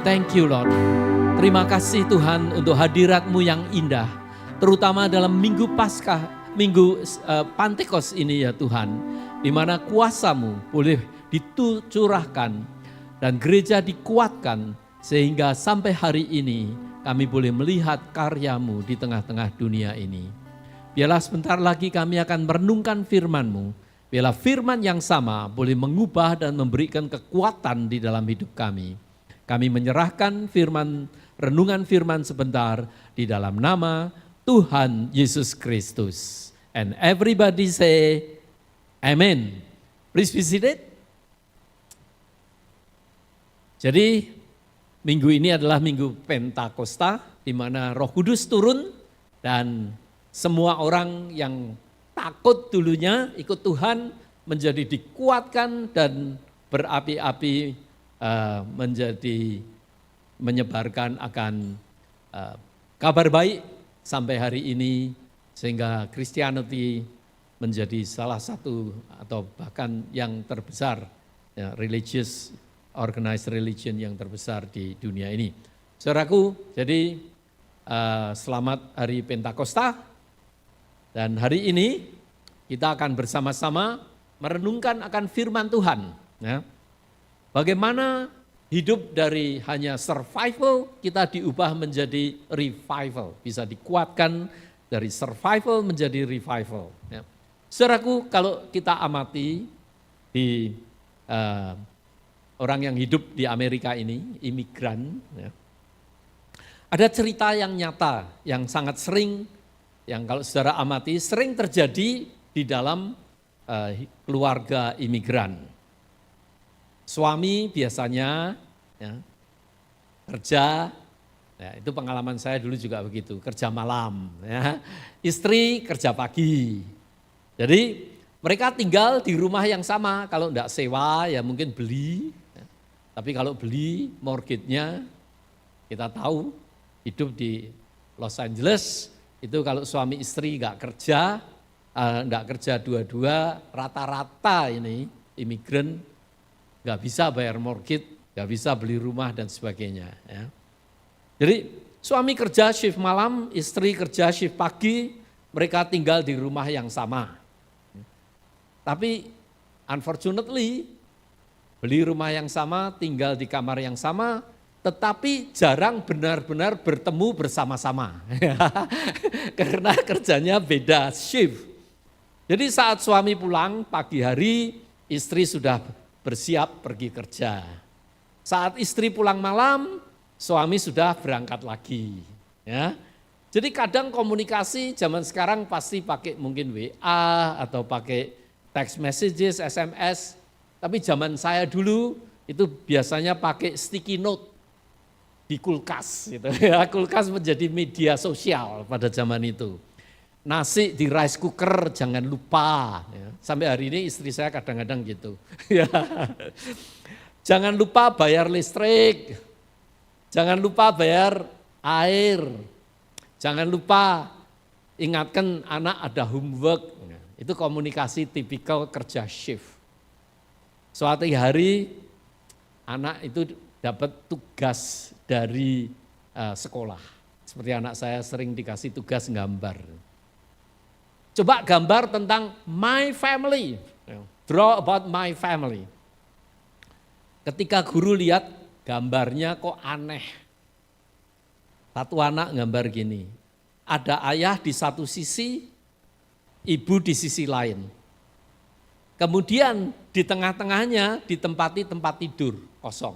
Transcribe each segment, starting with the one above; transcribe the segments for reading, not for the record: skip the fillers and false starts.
Thank you Lord. Terima kasih Tuhan untuk hadirat-Mu yang indah. Terutama dalam minggu Paskah, minggu Pantekos ini ya Tuhan. Di mana kuasa-Mu boleh dicurahkan dan gereja dikuatkan. Sehingga sampai hari ini kami boleh melihat karya-Mu di tengah-tengah dunia ini. Biarlah sebentar lagi kami akan merenungkan firman-Mu. Biarlah firman yang sama boleh mengubah dan memberikan kekuatan di dalam hidup kami. Kami menyerahkan renungan firman sebentar di dalam nama Tuhan Yesus Kristus. And everybody say, Amen. Please be seated. Jadi minggu ini adalah minggu Pentakosta, di mana Roh Kudus turun dan semua orang yang takut dulunya ikut Tuhan menjadi dikuatkan dan berapi-api menyebarkan akan kabar baik sampai hari ini, sehingga Christianity menjadi salah satu atau bahkan yang terbesar, ya, organized religion yang terbesar di dunia ini. Saudaraku, jadi selamat hari Pentakosta, dan hari ini kita akan bersama-sama merenungkan akan firman Tuhan. Ya. Bagaimana hidup dari hanya survival, kita diubah menjadi revival. Bisa dikuatkan dari survival menjadi revival. Ya. Saudaraku, kalau kita amati di orang yang hidup di Amerika ini, imigran, ya, ada cerita yang nyata, yang sangat sering, yang kalau saudara amati, sering terjadi di dalam keluarga imigran. Suami biasanya ya, kerja, ya, itu pengalaman saya dulu juga begitu, kerja malam. Ya. Istri kerja pagi. Jadi mereka tinggal di rumah yang sama, kalau enggak sewa ya mungkin beli. Ya. Tapi kalau beli mortgage-nya, kita tahu hidup di Los Angeles, itu kalau suami istri enggak kerja dua-dua, rata-rata ini imigran nggak bisa bayar mortgage, nggak bisa beli rumah dan sebagainya. Ya. Jadi suami kerja shift malam, istri kerja shift pagi, mereka tinggal di rumah yang sama. Tapi unfortunately, beli rumah yang sama, tinggal di kamar yang sama, tetapi jarang benar-benar bertemu bersama-sama. Karena kerjanya beda shift. Jadi saat suami pulang pagi hari, istri sudah bersiap pergi kerja. Saat istri pulang malam, suami sudah berangkat lagi. Ya. Jadi kadang komunikasi zaman sekarang pasti pakai mungkin WA atau pakai text messages, SMS. Tapi zaman saya dulu itu biasanya pakai sticky note di kulkas. Gitu. Ya, kulkas menjadi media sosial pada zaman itu. Nasi di rice cooker jangan lupa. Ya. Sampai hari ini istri saya kadang-kadang gitu. Ya. Jangan lupa bayar listrik. Jangan lupa bayar air. Jangan lupa ingatkan anak ada homework. Ya. Itu komunikasi tipikal kerja shift. Suatu hari anak itu dapat tugas dari sekolah. Seperti anak saya sering dikasih tugas gambar. Coba gambar tentang my family, draw about my family. Ketika guru lihat gambarnya kok aneh. Satu anak gambar gini, ada ayah di satu sisi, ibu di sisi lain. Kemudian di tengah-tengahnya ditempati tempat tidur kosong.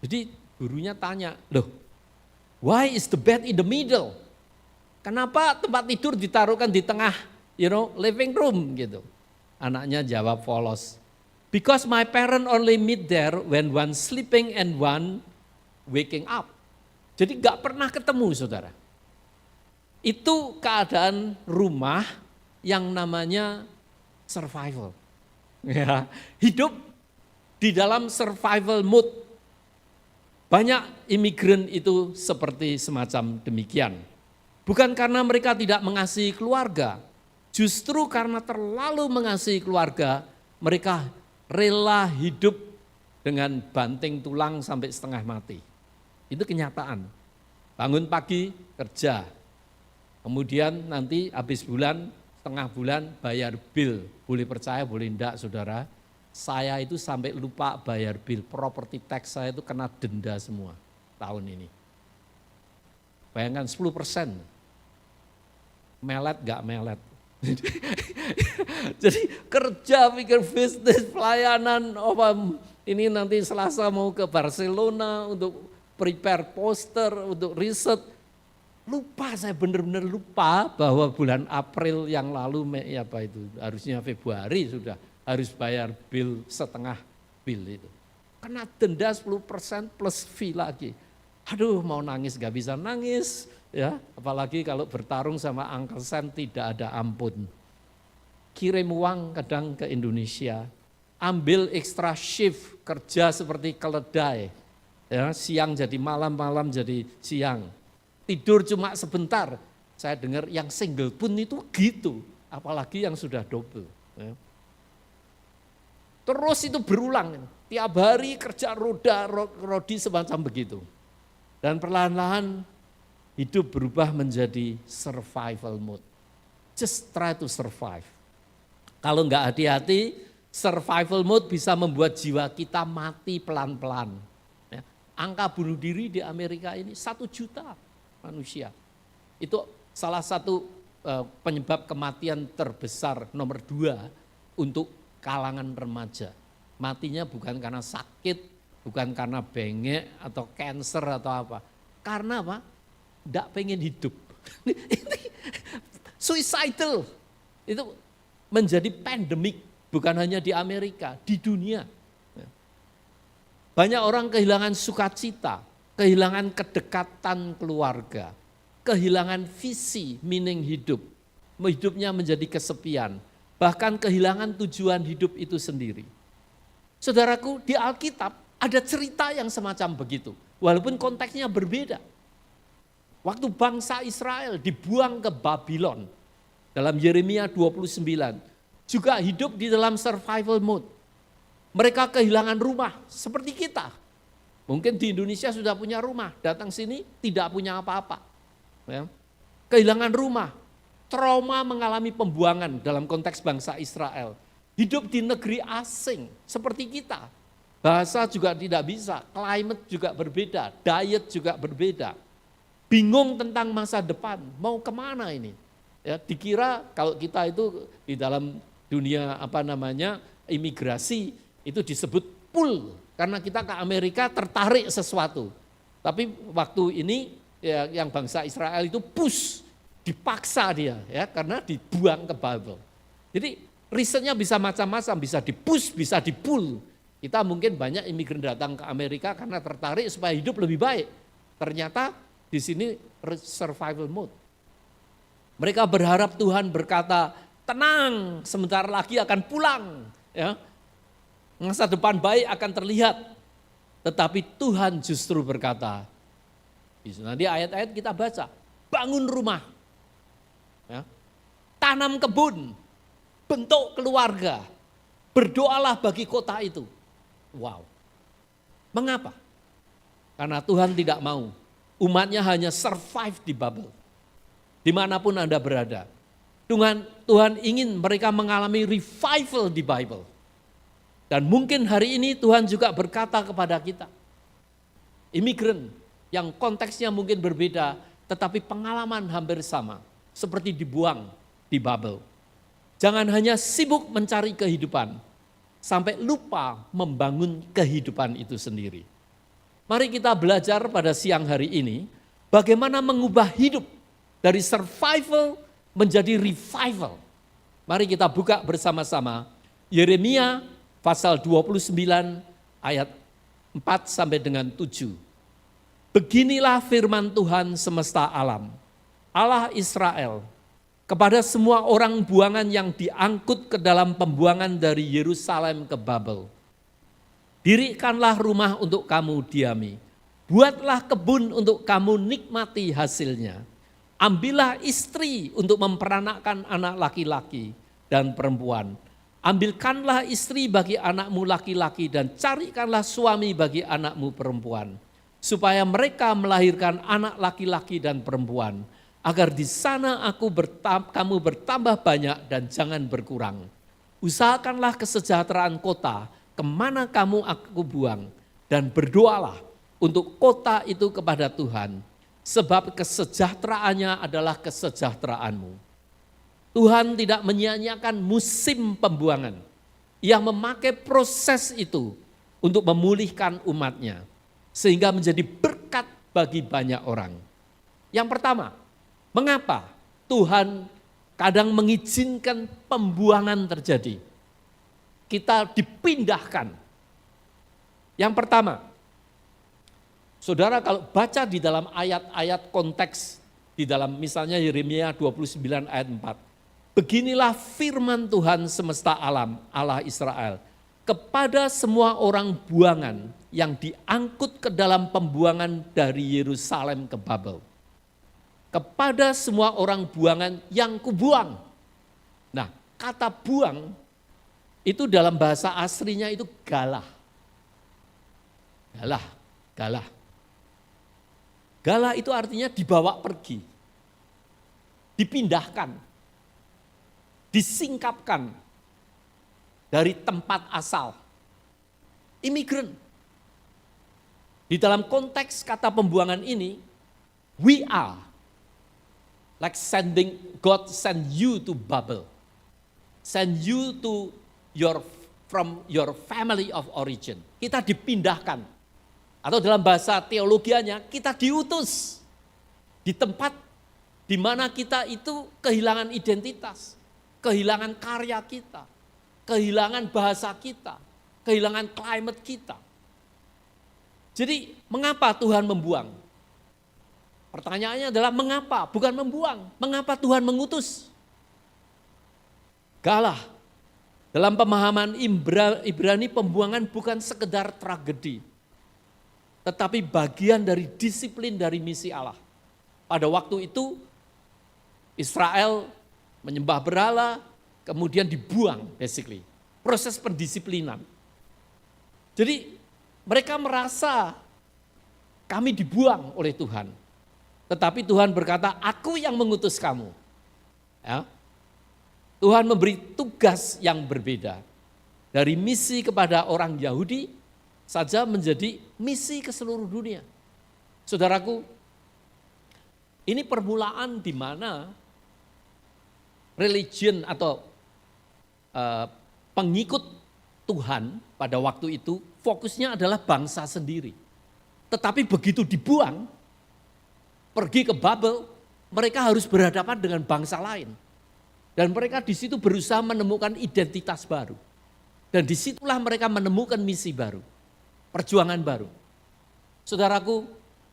Jadi gurunya tanya, loh, why is the bed in the middle? Kenapa tempat tidur ditaruhkan di tengah, living room gitu. Anaknya jawab polos. Because my parent only meet there when one sleeping and one waking up. Jadi gak pernah ketemu saudara. Itu keadaan rumah yang namanya survival. Ya, hidup di dalam survival mood. Banyak imigran itu seperti semacam demikian. Bukan karena mereka tidak mengasihi keluarga, justru karena terlalu mengasihi keluarga, mereka rela hidup dengan banting tulang sampai setengah mati. Itu kenyataan. Bangun pagi, kerja. Kemudian nanti habis bulan, setengah bulan bayar bil. Boleh percaya, boleh enggak saudara. Saya itu sampai lupa bayar bil. Property tax saya itu kena denda semua tahun ini. Bayangkan 10%. Melet gak melet. Jadi kerja, pikir bisnis, pelayanan, ini nanti Selasa mau ke Barcelona untuk prepare poster, untuk riset. Lupa, saya benar-benar lupa bahwa bulan April yang lalu, harusnya Februari sudah harus bayar bil setengah bil itu. Kena denda 10% plus fee lagi. Aduh, mau nangis gak bisa nangis, ya. Apalagi kalau bertarung sama Uncle Sam tidak ada ampun. Kirim uang kadang ke Indonesia, ambil extra shift, kerja seperti keledai, ya, siang jadi malam, malam jadi siang. Tidur cuma sebentar. Saya dengar yang single pun itu gitu, apalagi yang sudah double. Ya. Terus itu berulang, tiap hari kerja rodi semacam begitu. Dan perlahan-lahan hidup berubah menjadi survival mode. Just try to survive. Kalau enggak hati-hati, survival mode bisa membuat jiwa kita mati pelan-pelan. Ya. Angka bunuh diri di Amerika ini 1 juta manusia. Itu salah satu penyebab kematian terbesar nomor 2 untuk kalangan remaja. Matinya bukan karena sakit, bukan karena bengek atau cancer atau apa. Karena apa? Tidak pengen hidup. Suicidal. Itu menjadi pandemik, bukan hanya di Amerika, di dunia. Banyak orang kehilangan sukacita, kehilangan kedekatan keluarga, kehilangan visi, meaning hidup. Hidupnya menjadi kesepian, bahkan kehilangan tujuan hidup itu sendiri. Saudaraku, di Alkitab ada cerita yang semacam begitu, walaupun konteksnya berbeda. Waktu bangsa Israel dibuang ke Babylon, dalam Yeremia 29, juga hidup di dalam survival mode. Mereka kehilangan rumah, seperti kita. Mungkin di Indonesia sudah punya rumah, datang sini tidak punya apa-apa. Ya. Kehilangan rumah, trauma mengalami pembuangan dalam konteks bangsa Israel. Hidup di negeri asing, seperti kita. Bahasa juga tidak bisa, climate juga berbeda, diet juga berbeda. Bingung tentang masa depan, mau kemana ini? Ya, dikira kalau kita itu di dalam dunia imigrasi itu disebut pull, karena kita ke Amerika tertarik sesuatu. Tapi waktu ini ya, yang bangsa Israel itu push, dipaksa dia ya, karena dibuang ke Babel. Jadi risetnya bisa macam-macam, bisa di-push, bisa di-pull. Kita mungkin banyak imigran datang ke Amerika karena tertarik supaya hidup lebih baik. Ternyata di sini survival mode. Mereka berharap Tuhan berkata, tenang, sebentar lagi akan pulang. Ya. Masa depan baik akan terlihat. Tetapi Tuhan justru berkata, nanti ayat-ayat kita baca, bangun rumah, ya. Tanam kebun, bentuk keluarga, berdoalah bagi kota itu. Wow. Mengapa? Karena Tuhan tidak mau umatnya hanya survive di Babel. Dimanapun Anda berada. Tuhan ingin mereka mengalami revival di Bible. Dan mungkin hari ini Tuhan juga berkata kepada kita. Imigran yang konteksnya mungkin berbeda, tetapi pengalaman hampir sama. Seperti dibuang di Babel. Jangan hanya sibuk mencari kehidupan, sampai lupa membangun kehidupan itu sendiri. Mari kita belajar pada siang hari ini, bagaimana mengubah hidup dari survival menjadi revival. Mari kita buka bersama-sama Yeremia pasal 29 ayat 4 sampai dengan 7. Beginilah firman Tuhan semesta alam, Allah Israel, kepada semua orang buangan yang diangkut ke dalam pembuangan dari Yerusalem ke Babel. Dirikanlah rumah untuk kamu diami, buatlah kebun untuk kamu nikmati hasilnya. Ambillah istri untuk memperanakkan anak laki-laki dan perempuan. Ambilkanlah istri bagi anakmu laki-laki dan carikanlah suami bagi anakmu perempuan, supaya mereka melahirkan anak laki-laki dan perempuan, agar di sana kamu bertambah banyak dan jangan berkurang. Usahakanlah kesejahteraan kota, kemana kamu aku buang, dan berdoalah untuk kota itu kepada Tuhan, sebab kesejahteraannya adalah kesejahteraanmu. Tuhan tidak menyia-nyiakan musim pembuangan. Ia memakai proses itu untuk memulihkan umatnya, sehingga menjadi berkat bagi banyak orang. Yang pertama, mengapa Tuhan kadang mengizinkan pembuangan terjadi? Kita dipindahkan. Yang pertama, saudara kalau baca di dalam ayat-ayat konteks, di dalam misalnya Yeremia 29 ayat 4, beginilah firman Tuhan semesta alam, Allah Israel, kepada semua orang buangan yang diangkut ke dalam pembuangan dari Yerusalem ke Babel. Kepada semua orang buangan yang kubuang. Nah, kata buang itu dalam bahasa aslinya itu galah. Galah. Galah itu artinya dibawa pergi, dipindahkan, disingkapkan dari tempat asal. Imigran. Di dalam konteks kata pembuangan ini, we are like God send you to Babel. Send you to from your family of origin. Kita dipindahkan. Atau dalam bahasa teologianya, kita diutus di tempat di mana kita itu kehilangan identitas, kehilangan karya kita, kehilangan bahasa kita, kehilangan climate kita. Jadi mengapa Tuhan membuang? Pertanyaannya adalah mengapa, bukan membuang. Mengapa Tuhan mengutus? Galah. Dalam pemahaman Ibrani, pembuangan bukan sekedar tragedi, tetapi bagian dari disiplin dari misi Allah. Pada waktu itu Israel menyembah berhala, kemudian dibuang basically. Proses pendisiplinan. Jadi mereka merasa kami dibuang oleh Tuhan. Tetapi Tuhan berkata, aku yang mengutus kamu. Ya. Tuhan memberi tugas yang berbeda. Dari misi kepada orang Yahudi saja menjadi misi ke seluruh dunia. Saudaraku, ini permulaan di mana religion atau pengikut Tuhan pada waktu itu fokusnya adalah bangsa sendiri. Tetapi begitu dibuang, pergi ke Babel, mereka harus berhadapan dengan bangsa lain. Dan mereka di situ berusaha menemukan identitas baru. Dan disitulah mereka menemukan misi baru. Perjuangan baru. Saudaraku,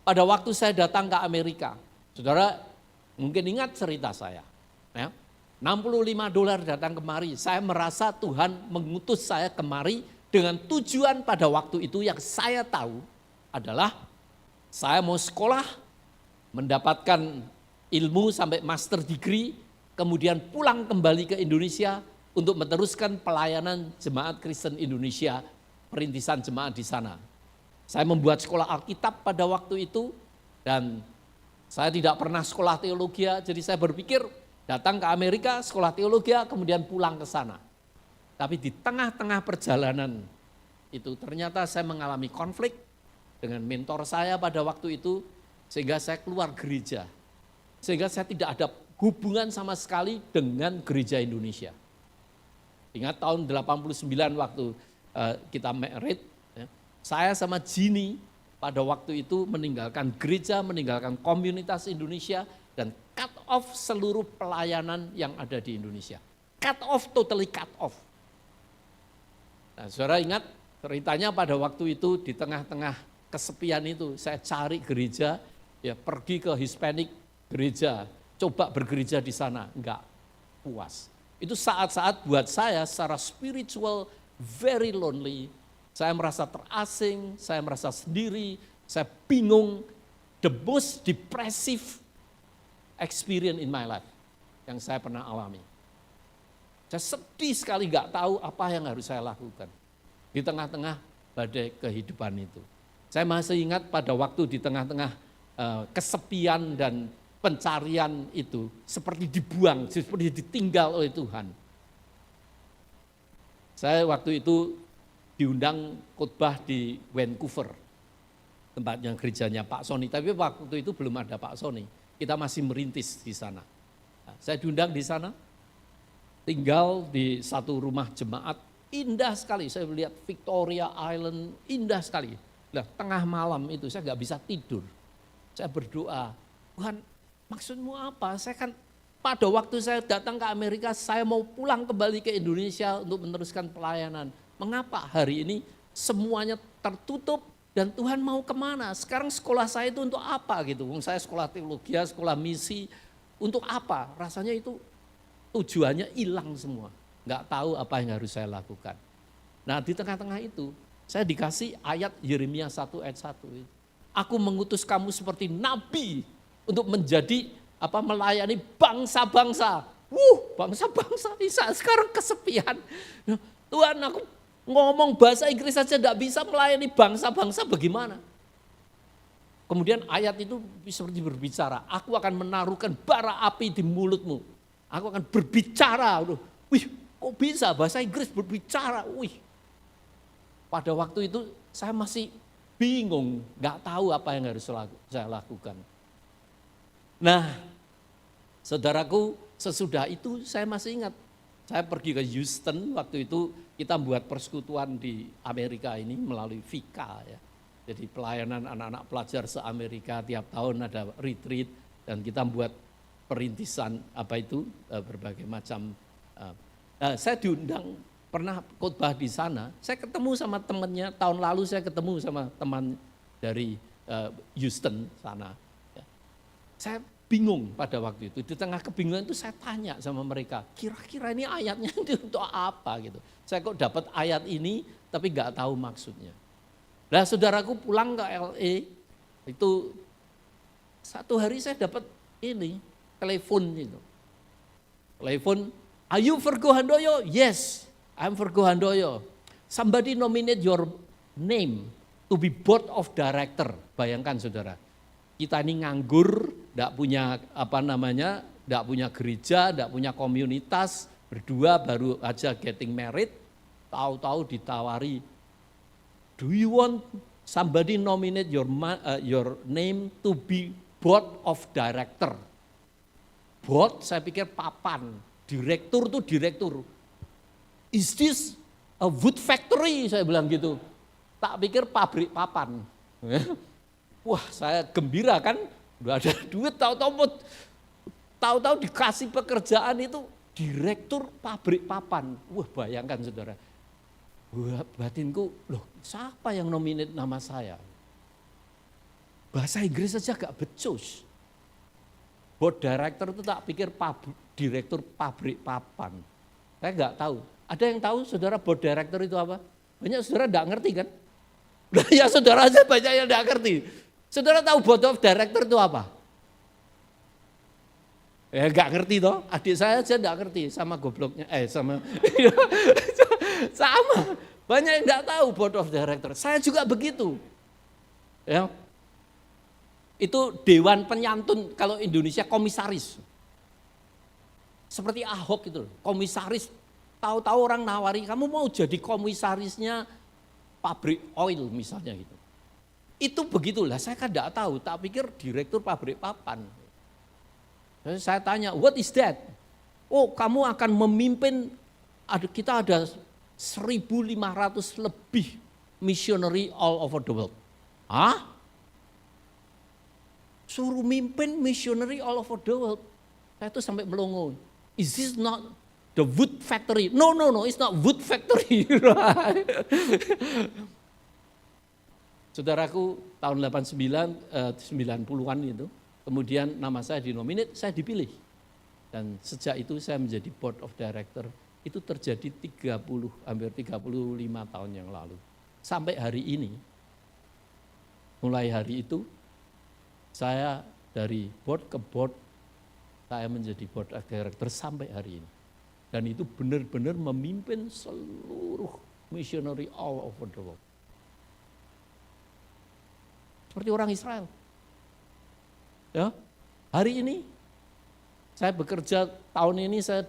pada waktu saya datang ke Amerika, saudara mungkin ingat cerita saya. Ya, $65 datang kemari, saya merasa Tuhan mengutus saya kemari dengan tujuan pada waktu itu yang saya tahu adalah saya mau sekolah, mendapatkan ilmu sampai master degree, kemudian pulang kembali ke Indonesia untuk meneruskan pelayanan Jemaat Kristen Indonesia, perintisan jemaat di sana. Saya membuat sekolah Alkitab pada waktu itu dan saya tidak pernah sekolah teologi, jadi saya berpikir datang ke Amerika, sekolah teologi, kemudian pulang ke sana. Tapi di tengah-tengah perjalanan itu ternyata saya mengalami konflik dengan mentor saya pada waktu itu, sehingga saya keluar gereja. Sehingga saya tidak ada hubungan sama sekali dengan gereja Indonesia. Ingat tahun 89 waktu kita married, ya, saya sama Jini pada waktu itu meninggalkan gereja, meninggalkan komunitas Indonesia, dan cut off seluruh pelayanan yang ada di Indonesia. Cut off, totally cut off. Nah, saudara ingat ceritanya pada waktu itu di tengah-tengah kesepian itu, saya cari gereja, ya pergi ke Hispanic gereja, coba bergereja di sana, enggak puas. Itu saat-saat buat saya secara spiritual very lonely, saya merasa terasing, saya merasa sendiri, saya bingung, the most depressive experience in my life yang saya pernah alami. Saya sedih sekali nggak tahu apa yang harus saya lakukan di tengah-tengah badai kehidupan itu. Saya masih ingat pada waktu di tengah-tengah kesepian dan pencarian itu seperti dibuang, seperti ditinggal oleh Tuhan. Saya waktu itu diundang khotbah di Vancouver, tempatnya gerejanya Pak Sony, tapi waktu itu belum ada Pak Sony, kita masih merintis di sana. Nah, saya diundang di sana, tinggal di satu rumah jemaat, indah sekali, saya melihat Victoria Island, indah sekali. Nah, tengah malam itu saya nggak bisa tidur, saya berdoa, Tuhan maksudmu apa? Saya kan pada waktu saya datang ke Amerika, saya mau pulang kembali ke Indonesia untuk meneruskan pelayanan. Mengapa hari ini semuanya tertutup dan Tuhan mau kemana? Sekarang sekolah saya itu untuk apa gitu? Saya sekolah teologi, sekolah misi, untuk apa? Rasanya itu tujuannya hilang semua. Nggak tahu apa yang harus saya lakukan. Nah di tengah-tengah itu saya dikasih ayat Yeremia 1 ayat 1. Aku mengutus kamu seperti nabi untuk menjadi melayani bangsa-bangsa. Bangsa-bangsa bisa sekarang kesepian. Tuhan aku ngomong bahasa Inggris saja tidak bisa melayani bangsa-bangsa bagaimana? Kemudian ayat itu seperti berbicara, aku akan menaruhkan bara api di mulutmu. Aku akan berbicara. Wih, kok bisa bahasa Inggris berbicara? Wih. Pada waktu itu saya masih bingung, nggak tahu apa yang harus saya lakukan. Nah, saudaraku, sesudah itu saya masih ingat, saya pergi ke Houston, waktu itu kita buat persekutuan di Amerika ini melalui VIKA ya. Jadi pelayanan anak-anak pelajar se-Amerika tiap tahun ada retreat dan kita buat perintisan berbagai macam. Saya diundang pernah khotbah di sana, saya ketemu sama temannya, tahun lalu saya ketemu sama teman dari Houston sana. Saya bingung pada waktu itu, di tengah kebingungan itu saya tanya sama mereka, kira-kira ini ayatnya untuk apa gitu. Saya kok dapat ayat ini tapi nggak tahu maksudnya. Nah saudaraku pulang ke LA, itu satu hari saya dapat ini, telepon itu. Telepon, are you Virgo Handoyo? Yes, I'm Virgo Handoyo. Somebody nominate your name to be board of director. Bayangkan saudara. Kita ini nganggur, enggak punya enggak punya gereja, enggak punya komunitas, berdua baru aja getting married, tahu-tahu ditawari, do you want somebody nominate your name to be board of director? Board saya pikir papan, direktur tuh direktur. Is this a wood factory? Saya bilang gitu. Tak pikir pabrik papan. Wah saya gembira kan, udah ada duit, tahu-tahu dikasih pekerjaan itu direktur pabrik papan. Wah bayangkan saudara, wah batinku, loh siapa yang nominate nama saya? Bahasa Inggris saja gak becus. Board director itu tak pikir direktur pabrik papan. Saya gak tahu, ada yang tahu saudara board director itu apa? Banyak saudara gak ngerti kan? Ya saudara aja banyak yang gak ngerti. Saudara tahu board of director itu apa? Ya gak ngerti toh, adik saya aja gak ngerti sama gobloknya, sama banyak yang gak tahu board of director. Saya juga begitu. Ya. Itu dewan penyantun kalau Indonesia komisaris. Seperti Ahok itu, komisaris, tahu-tahu orang nawari, kamu mau jadi komisarisnya pabrik oil misalnya gitu. Itu begitulah, saya kan enggak tahu, tak pikir direktur pabrik papan. Saya tanya, what is that? Oh kamu akan memimpin, kita ada 1.500 lebih missionary all over the world. Hah? Suruh mimpin missionary all over the world. Saya tuh sampai melongo. Is this not the wood factory? No, it's not wood factory. Saudaraku tahun 90-an itu, kemudian nama saya dinominate, saya dipilih. Dan sejak itu saya menjadi board of director, itu terjadi hampir 35 tahun yang lalu. Sampai hari ini, mulai hari itu, saya dari board ke board, saya menjadi board of director sampai hari ini. Dan itu benar-benar memimpin seluruh missionary all over the world. Seperti orang Israel. Ya, hari ini saya bekerja, tahun ini saya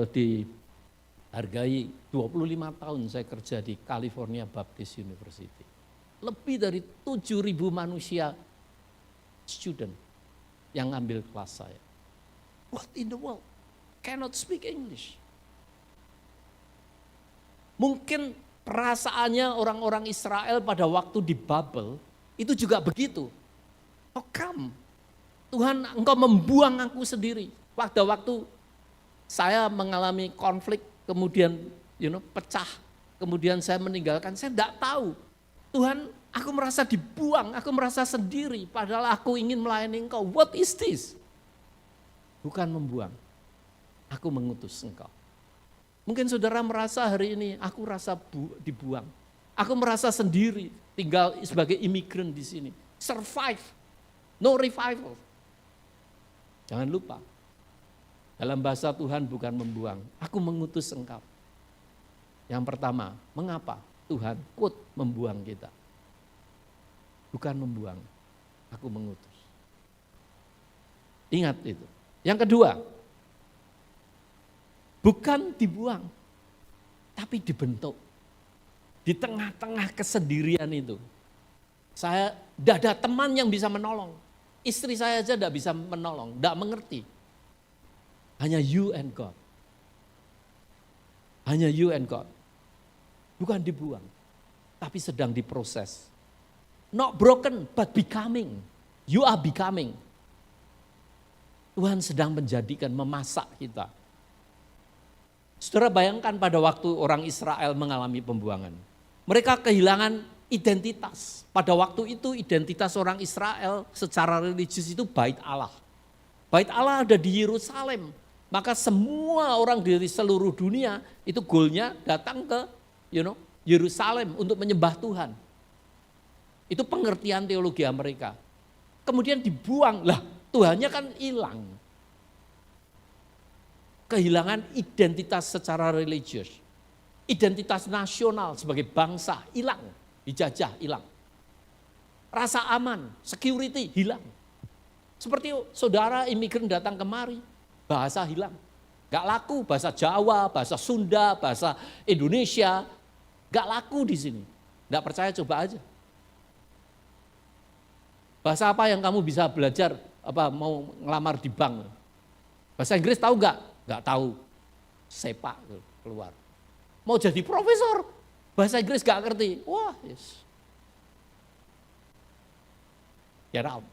dihargai 25 tahun saya kerja di California Baptist University. Lebih dari 7.000 manusia student yang ngambil kelas saya. What in the world? Cannot speak English. Mungkin perasaannya orang-orang Israel pada waktu di Babel itu juga begitu. Oh come, Tuhan engkau membuang aku sendiri. Waktu saya mengalami konflik, kemudian pecah, kemudian saya meninggalkan, saya tidak tahu. Tuhan, aku merasa dibuang, aku merasa sendiri, padahal aku ingin melayani engkau. What is this? Bukan membuang, aku mengutus engkau. Mungkin saudara merasa hari ini, aku rasa dibuang. Aku merasa sendiri, tinggal sebagai imigran di sini. Survive. No revival. Jangan lupa, dalam bahasa Tuhan bukan membuang, aku mengutus engkau. Yang pertama, mengapa Tuhan membuang kita? Bukan membuang, aku mengutus. Ingat itu. Yang kedua, bukan dibuang, tapi dibentuk. Di tengah-tengah kesendirian itu, saya tidak ada teman yang bisa menolong. Istri saya aja tidak bisa menolong, tidak mengerti. Hanya you and God. Hanya you and God. Bukan dibuang, tapi sedang diproses. Not broken, but becoming. You are becoming. Tuhan sedang menjadikan, memasak kita. Saudara bayangkan pada waktu orang Israel mengalami pembuangan. Mereka kehilangan identitas. Pada waktu itu identitas orang Israel secara religius itu Bait Allah. Bait Allah ada di Yerusalem. Maka semua orang dari seluruh dunia itu goalnya datang ke Yerusalem untuk menyembah Tuhan. Itu pengertian teologi mereka. Kemudian dibuang, lah Tuhannya kan hilang. Kehilangan identitas secara religius. Identitas nasional sebagai bangsa hilang, dijajah hilang. Rasa aman, security hilang. Seperti saudara imigran datang kemari, bahasa hilang. Gak laku bahasa Jawa, bahasa Sunda, bahasa Indonesia. Gak laku di sini. Gak percaya coba aja. Bahasa apa yang kamu bisa belajar mau ngelamar di bank? Bahasa Inggris tahu gak? Gak tahu. Sepak keluar. Mau jadi profesor, bahasa Inggris gak ngerti. Wah, yes. Get out.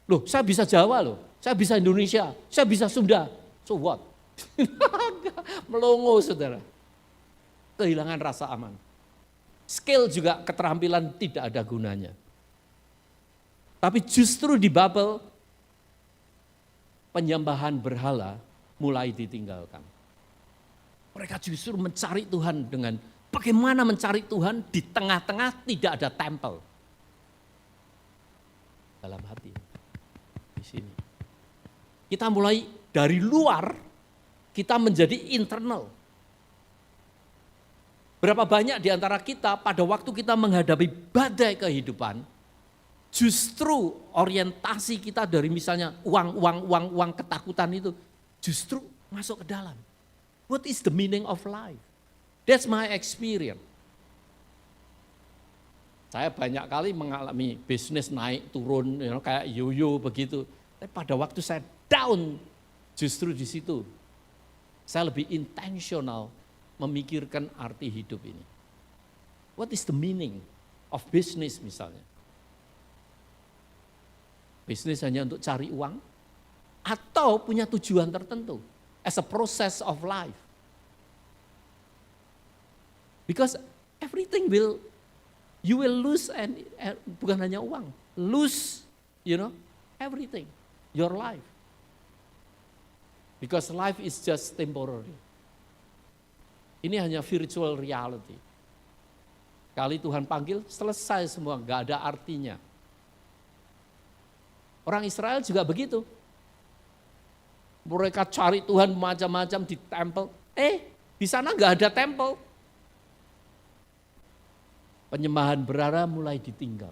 Loh, saya bisa Jawa loh, saya bisa Indonesia, saya bisa Sunda. So what? Melongo saudara. Kehilangan rasa aman. Skill juga keterampilan tidak ada gunanya. Tapi justru di Babel, penyembahan berhala mulai ditinggalkan. Mereka justru mencari Tuhan dengan bagaimana mencari Tuhan di tengah-tengah tidak ada tempel. Dalam hati, di sini. Kita mulai dari luar, kita menjadi internal. Berapa banyak di antara kita pada waktu kita menghadapi badai kehidupan, justru orientasi kita dari misalnya uang ketakutan itu, justru masuk ke dalam. What is the meaning of life? That's my experience. Saya banyak kali mengalami bisnis naik turun, kayak yoyo begitu. Tapi pada waktu saya down, justru di situ saya lebih intentional memikirkan arti hidup ini. What is the meaning of business misalnya? Bisnis hanya untuk cari uang atau punya tujuan tertentu as a process of life. Because everything you will lose and bukan hanya uang, lose, everything, your life. Because life is just temporary. Ini hanya virtual reality. Kali Tuhan panggil, selesai semua, gak ada artinya. Orang Israel juga begitu. Mereka cari Tuhan macam-macam di tempel. Di sana nggak ada tempel. Penyembahan berhala mulai ditinggal.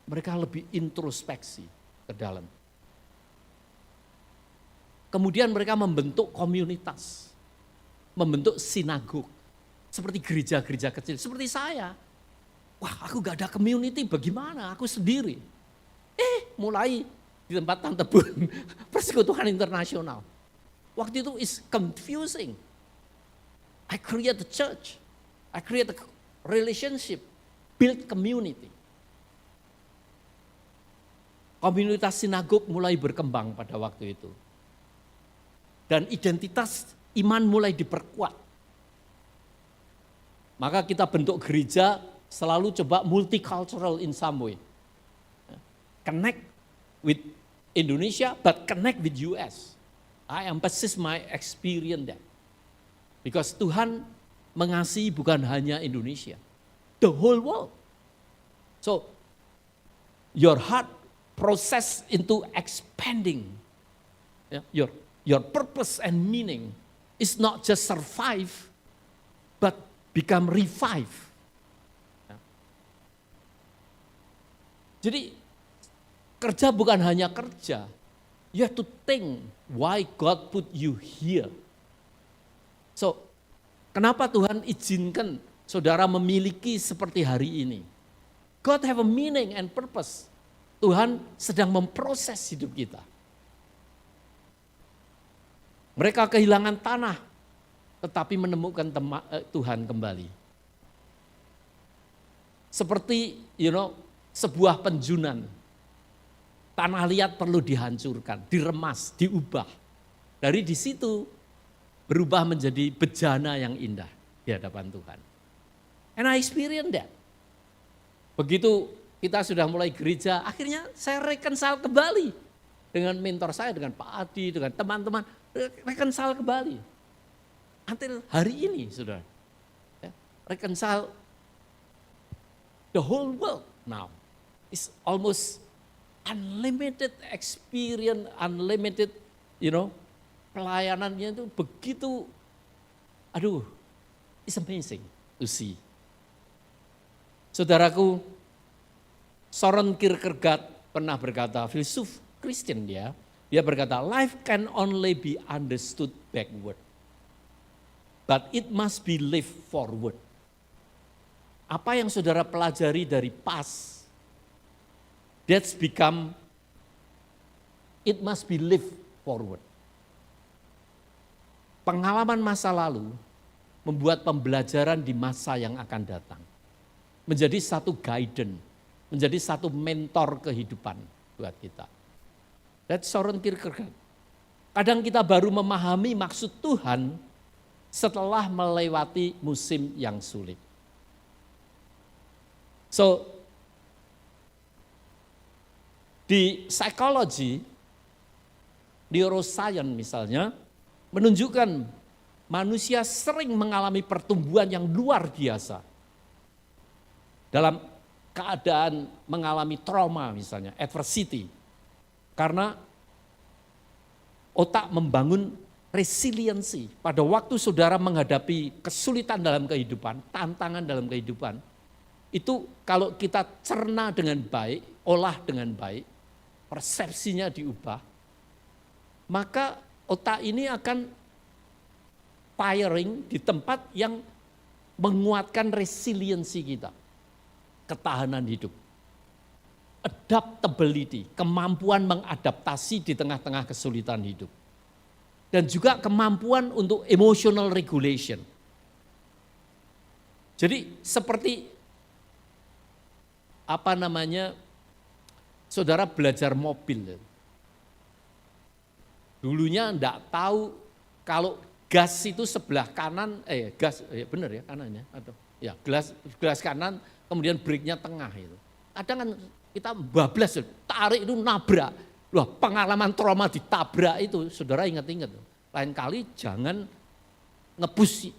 Mereka lebih introspeksi ke dalam. Kemudian mereka membentuk komunitas, membentuk sinagog, seperti gereja-gereja kecil, seperti saya. Wah, aku gak ada community, bagaimana? Aku sendiri. Mulai di tempat Tante Bun, persekutuan internasional. Waktu itu is confusing. I create the church, I create a relationship, build community. Komunitas sinagog mulai berkembang pada waktu itu. Dan identitas iman mulai diperkuat. Maka kita bentuk gereja selalu coba multicultural in some way. Connect with Indonesia but connect with US. I emphasize my experience that. Because Tuhan mengasihi bukan hanya Indonesia, the whole world. So your heart process into expanding. Your purpose and meaning is not just survive, but become revive. Jadi kerja bukan hanya kerja. You have to think why God put you here. So, kenapa Tuhan izinkan saudara memiliki seperti hari ini? God have a meaning and purpose. Tuhan sedang memproses hidup kita. Mereka kehilangan tanah, tetapi menemukan Tuhan kembali. Seperti sebuah penjunan. Tanah liat perlu dihancurkan, diremas, diubah. Dari di situ berubah menjadi bejana yang indah di hadapan Tuhan. And I experience that. Begitu kita sudah mulai gereja, akhirnya saya reconcile kembali dengan mentor saya, dengan Pak Adi, dengan teman-teman. Reconcile kembali. Until hari ini, saudara. Reconcile the whole world now. It's almost unlimited experience, unlimited, pelayanannya itu begitu, it's amazing to see. Saudaraku, Soren Kierkegaard pernah berkata, filsuf Kristen dia berkata, life can only be understood backward, but it must be lived forward. Apa yang saudara pelajari dari past, that's become, it must be lived forward. Pengalaman masa lalu membuat pembelajaran di masa yang akan datang. Menjadi satu guidance, menjadi satu mentor kehidupan buat kita. That's Soren Kierkegaard. Kadang kita baru memahami maksud Tuhan setelah melewati musim yang sulit. So, di psikologi, neuroscience misalnya, menunjukkan manusia sering mengalami pertumbuhan yang luar biasa. Dalam keadaan mengalami trauma misalnya, adversity. Karena otak membangun resiliensi. Pada waktu saudara menghadapi kesulitan dalam kehidupan, tantangan dalam kehidupan, itu kalau kita cerna dengan baik, olah dengan baik, persepsinya diubah, maka otak ini akan firing di tempat yang menguatkan resiliensi kita, ketahanan hidup. Adaptability, kemampuan mengadaptasi di tengah-tengah kesulitan hidup. Dan juga kemampuan untuk emotional regulation. Jadi seperti saudara belajar mobil. Dulunya enggak tahu kalau gas itu sebelah kanan, benar ya kanannya, atau ya gas kanan, kemudian brake-nya tengah itu. Kadang kan kita bablas, tarik itu nabrak. Wah, pengalaman trauma ditabrak itu, saudara ingat-ingat. Lain kali jangan nge-push,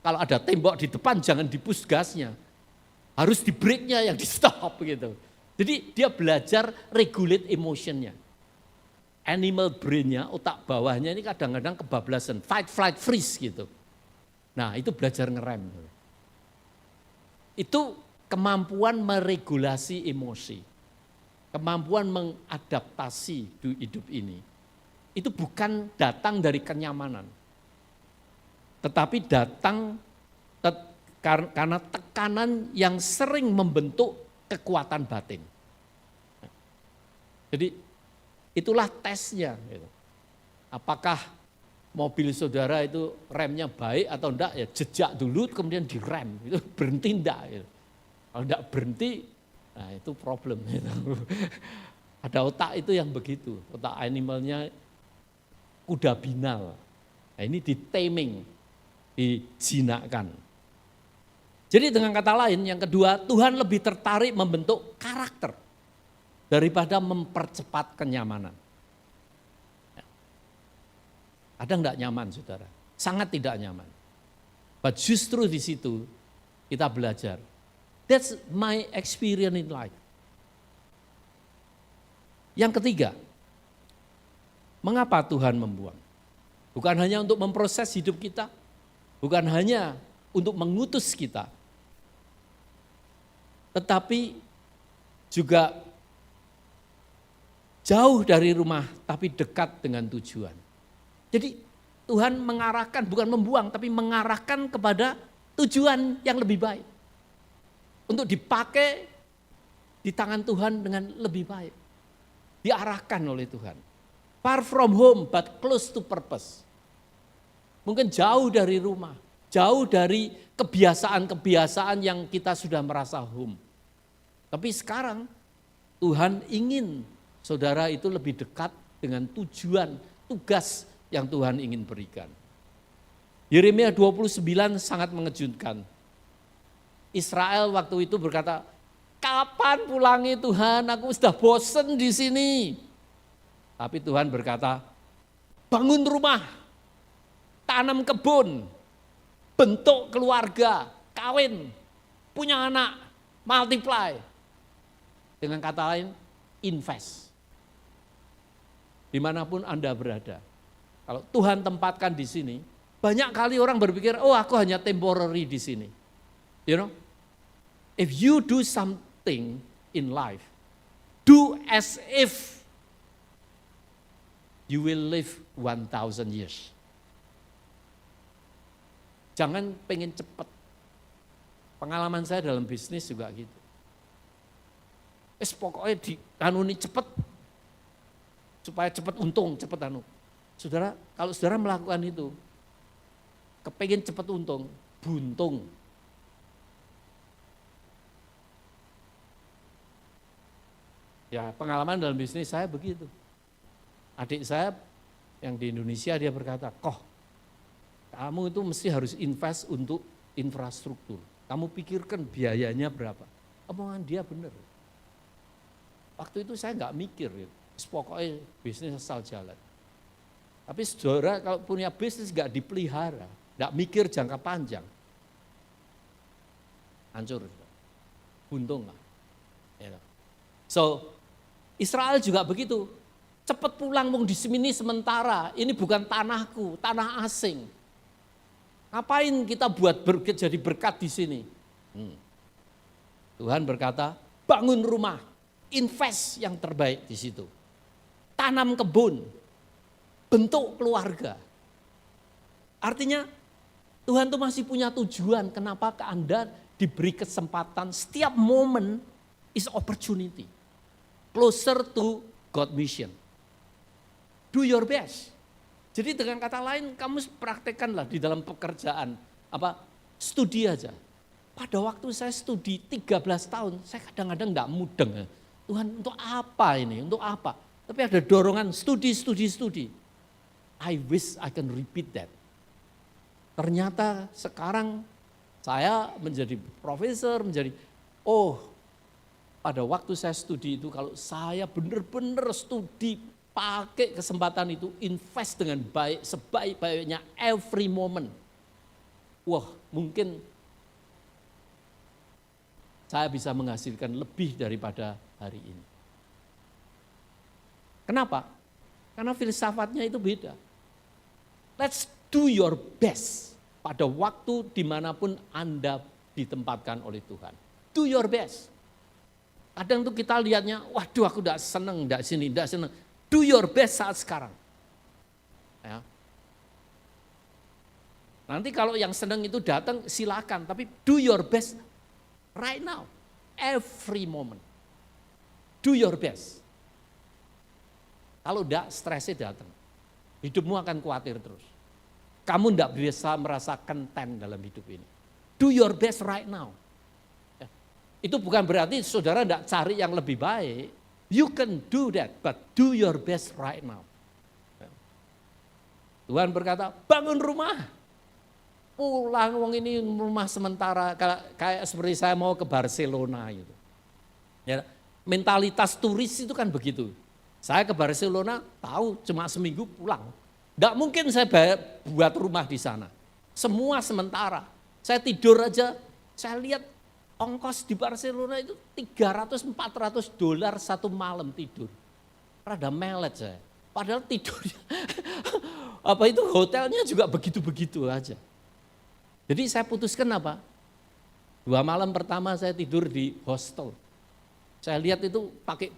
kalau ada tembok di depan jangan di-push gasnya. Harus di brake-nya yang di-stop gitu. Jadi dia belajar regulate emotion-nya. animal brain-nya, otak bawahnya ini kadang-kadang kebablasan, fight, flight, freeze gitu. Nah itu belajar ngerem. Itu kemampuan meregulasi emosi, kemampuan mengadaptasi hidup ini. Itu bukan datang dari kenyamanan, tetapi datang karena tekanan yang sering membentuk kekuatan batin. Jadi itulah tesnya. Gitu. Apakah mobil saudara itu remnya baik atau enggak, ya jejak dulu kemudian direm, itu berhenti enggak. Gitu. Kalau enggak berhenti, nah itu problem. Gitu. Ada otak itu yang begitu, otak animalnya kuda binal. Nah, ini di-taming, dijinakkan. Jadi dengan kata lain, yang kedua, Tuhan lebih tertarik membentuk karakter daripada mempercepat kenyamanan. Ada enggak nyaman, saudara? Sangat tidak nyaman. But justru di situ kita belajar. That's my experience in life. Yang ketiga, mengapa Tuhan membuang? Bukan hanya untuk memproses hidup kita, bukan hanya untuk mengutus kita, tetapi juga jauh dari rumah tapi dekat dengan tujuan. Jadi Tuhan mengarahkan, bukan membuang, tapi mengarahkan kepada tujuan yang lebih baik. Untuk dipakai di tangan Tuhan dengan lebih baik. Diarahkan oleh Tuhan. Far from home but close to purpose. Mungkin jauh dari rumah, jauh dari kebiasaan-kebiasaan yang kita sudah merasa home. Tapi sekarang Tuhan ingin saudara itu lebih dekat dengan tujuan, tugas yang Tuhan ingin berikan. Yeremia 29 sangat mengejutkan. Israel waktu itu berkata, kapan pulangi Tuhan, aku sudah bosan di sini. Tapi Tuhan berkata, bangun rumah, tanam kebun, bentuk keluarga, kawin, punya anak, multiply. Dengan kata lain, invest. Dimanapun Anda berada. Kalau Tuhan tempatkan di sini, banyak kali orang berpikir, oh aku hanya temporary di sini. You know, if you do something in life, do as if you will live 1,000 years. Jangan pengen cepat. Pengalaman saya dalam bisnis juga gitu. Pokoknya di anu ini cepat, supaya cepat untung, cepat anu. Saudara, kalau saudara melakukan itu, kepengen cepat untung, buntung. Ya pengalaman dalam bisnis saya begitu. Adik saya yang di Indonesia dia berkata, kamu itu mesti harus invest untuk infrastruktur. Kamu pikirkan biayanya berapa. Omongan dia benar. Waktu itu saya nggak mikir, pokoknya bisnis asal jalan. Tapi saudara kalau punya bisnis nggak dipelihara, nggak mikir jangka panjang, hancur, buntung nggak. So Israel juga begitu, cepat pulang mau di sini sementara, ini bukan tanahku, tanah asing. Ngapain kita buat jadi berkat di sini? Tuhan berkata, bangun rumah, invest yang terbaik di situ. Tanam kebun, bentuk keluarga. Artinya Tuhan tuh masih punya tujuan kenapa ke Anda diberi kesempatan setiap momen is opportunity. Closer to God mission. Do your best. Jadi dengan kata lain kamu praktekkanlah di dalam pekerjaan. Studi aja. Pada waktu saya studi 13 tahun, saya kadang-kadang enggak mudeng. Tuhan untuk apa ini, untuk apa? Tapi ada dorongan studi. I wish I can repeat that. Ternyata sekarang saya menjadi profesor, pada waktu saya studi itu kalau saya benar-benar studi, pakai kesempatan itu, invest dengan baik, sebaik-baiknya every moment. Wah, mungkin saya bisa menghasilkan lebih daripada hari ini. Kenapa? Karena filsafatnya itu beda. Let's do your best pada waktu dimanapun Anda ditempatkan oleh Tuhan. Do your best. Kadang tuh kita lihatnya, waduh aku tidak senang, tidak sini, tidak senang. Do your best saat sekarang. Ya. Nanti kalau yang senang itu datang silakan, tapi do your best right now, every moment. Do your best. Kalau tidak, stresnya datang. Hidupmu akan khawatir terus. Kamu tidak bisa merasa content dalam hidup ini. Do your best right now. Itu bukan berarti saudara tidak cari yang lebih baik. You can do that, but do your best right now. Tuhan berkata, bangun rumah. Pulang, wong ini rumah sementara. Kayak seperti saya mau ke Barcelona gitu. Ya, mentalitas turis itu kan begitu. Saya ke Barcelona, tahu cuma seminggu pulang. Tidak mungkin saya buat rumah di sana. Semua sementara. Saya tidur aja, saya lihat ongkos di Barcelona itu $300-400 satu malam tidur. Rada melet saya. Padahal tidurnya, hotelnya juga begitu-begitu aja. Jadi saya putuskan apa? 2 malam pertama saya tidur di hostel. Saya lihat itu pakai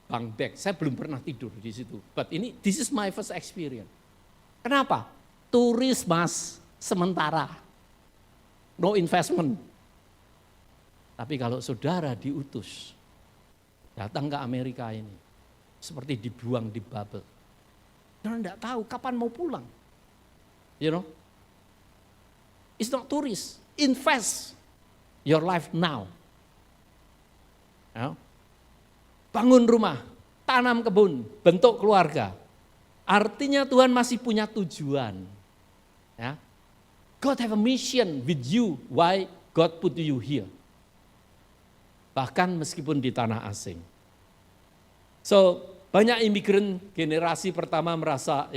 bunk bed. Saya belum pernah tidur di situ. But this is my first experience. Kenapa? Turis mas, sementara. No investment. Tapi kalau saudara diutus, datang ke Amerika ini, seperti dibuang di bubble. Saudara tidak tahu kapan mau pulang. You know, it's not tourist, invest your life now. Ya. Bangun rumah, tanam kebun, bentuk keluarga. Artinya Tuhan masih punya tujuan. Ya. God have a mission with you, why God put you here. Bahkan meskipun di tanah asing. So, banyak imigran generasi pertama merasa,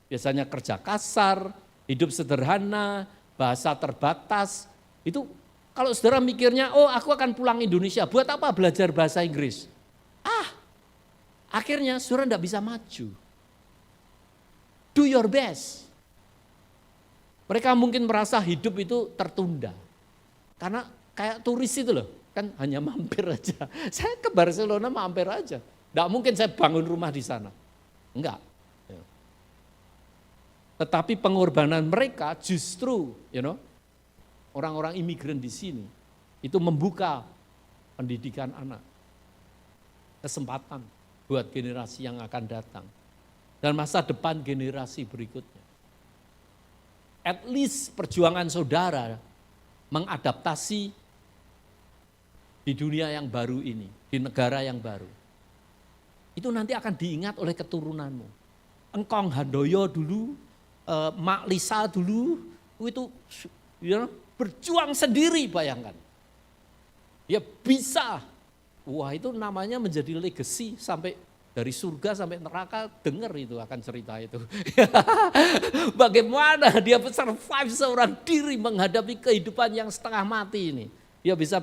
biasanya kerja kasar, hidup sederhana, bahasa terbatas. Itu kalau saudara mikirnya, aku akan pulang Indonesia, buat apa belajar bahasa Inggris? Akhirnya saudara tidak bisa maju. Do your best. Mereka mungkin merasa hidup itu tertunda. Karena kayak turis itu loh. Kan hanya mampir aja. Saya ke Barcelona mampir aja. Tidak mungkin saya bangun rumah di sana. Enggak. Tetapi pengorbanan mereka justru, orang-orang imigran di sini, itu membuka pendidikan anak. Kesempatan buat generasi yang akan datang. Dan masa depan generasi berikutnya. At least perjuangan saudara mengadaptasi di dunia yang baru ini, di negara yang baru. Itu nanti akan diingat oleh keturunanmu. Engkong Handoyo dulu, Mak Lisa dulu, itu berjuang sendiri bayangkan. Ya bisa, wah itu namanya menjadi legacy sampai dari surga sampai neraka, dengar itu akan cerita itu. Bagaimana dia survive seorang diri menghadapi kehidupan yang setengah mati ini. Dia bisa